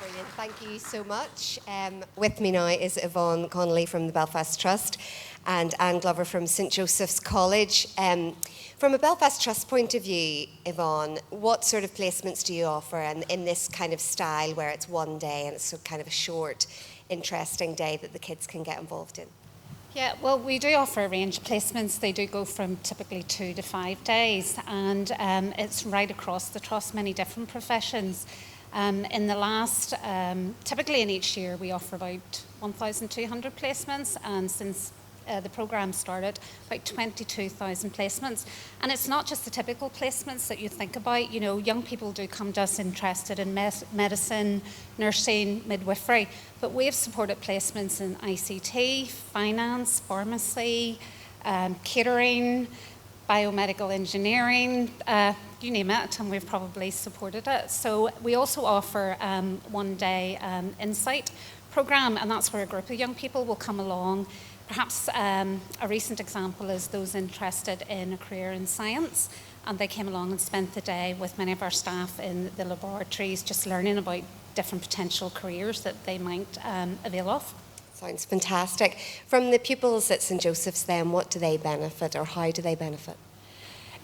Brilliant, thank you so much. With me now is Yvonne Connolly from the Belfast Trust and Anne Glover from St Joseph's College. From a Belfast Trust point of view, Yvonne, what sort of placements do you offer in this kind of style where it's one day and it's kind of a short, interesting day that the kids can get involved in? Yeah, well, we do offer a range of placements. They do go from typically 2 to 5 days, and it's right across the Trust, many different professions. In the last, typically in each year, we offer about 1,200 placements, and since the programme started, about 22,000 placements. And it's not just the typical placements that you think about. You know, young people do come to us interested in medicine, nursing, midwifery, but we've supported placements in ICT, finance, pharmacy, catering, biomedical engineering, you name it, and we've probably supported it. So we also offer one-day insight programme, and that's where a group of young people will come along. Perhaps a recent example is those interested in a career in science, and they came along and spent the day with many of our staff in the laboratories, just learning about different potential careers that they might avail of. Sounds fantastic. From the pupils at St Joseph's then, what do they benefit or how do they benefit?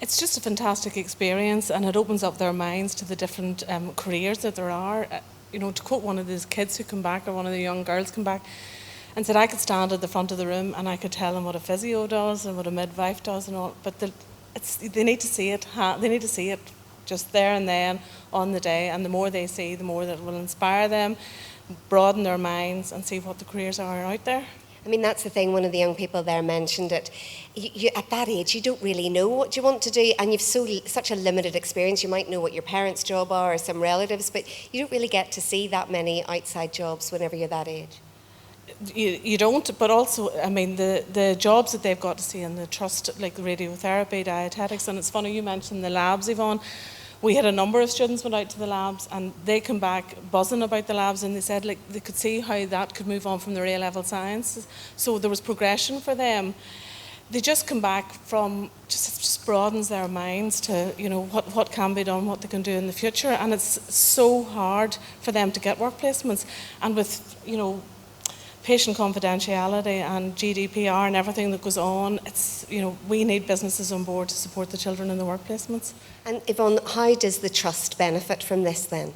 It's just a fantastic experience, and it opens up their minds to the different careers that there are. You know, to quote one of these kids who come back, or one of the young girls come back, and said I could stand at the front of the room and I could tell them what a physio does and what a midwife does and all, but they need to see it. They need to see it just there and then on the day, and the more they see, the more that will inspire them, broaden their minds, and see what the careers are out there. I mean, that's the thing, one of the young people there mentioned it. At that age, you don't really know what you want to do, and you've such a limited experience. You might know what your parents' job are or some relatives, but you don't really get to see that many outside jobs whenever you're that age. You don't, but also, I mean, the jobs that they've got to see in the Trust, like radiotherapy, dietetics, and it's funny you mentioned the labs, Yvonne. We had a number of students went out to the labs, and they come back buzzing about the labs, and they said like they could see how that could move on from their A-level sciences. So there was progression for them. They just come back from, just broadens their minds to, you know, what can be done, what they can do in the future, and it's so hard for them to get work placements. And with, you know, patient confidentiality and GDPR and everything that goes on, it's, you know, we need businesses on board to support the children in the work placements. And Yvonne, how does the Trust benefit from this then?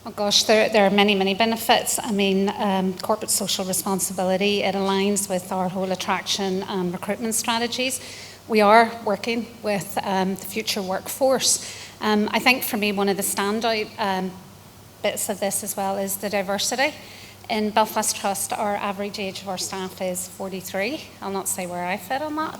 Oh gosh, there are many, many benefits. I mean, corporate social responsibility, it aligns with our whole attraction and recruitment strategies. We are working with the future workforce. I think for me, one of the standout bits of this as well is the diversity. In Belfast Trust, our average age of our staff is 43. I'll not say where I fit on that.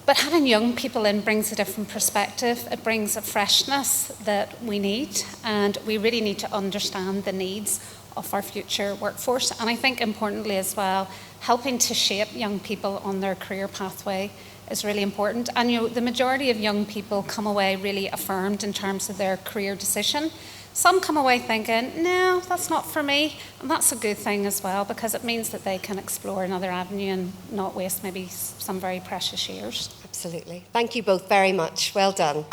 But having young people in brings a different perspective. It brings a freshness that we need, and we really need to understand the needs of our future workforce. And I think importantly as well, helping to shape young people on their career pathway is really important. And you know, the majority of young people come away really affirmed in terms of their career decision. Some come away thinking, no, that's not for me, and that's a good thing as well, because it means that they can explore another avenue and not waste maybe some very precious years. Absolutely. Thank you both very much. Well done.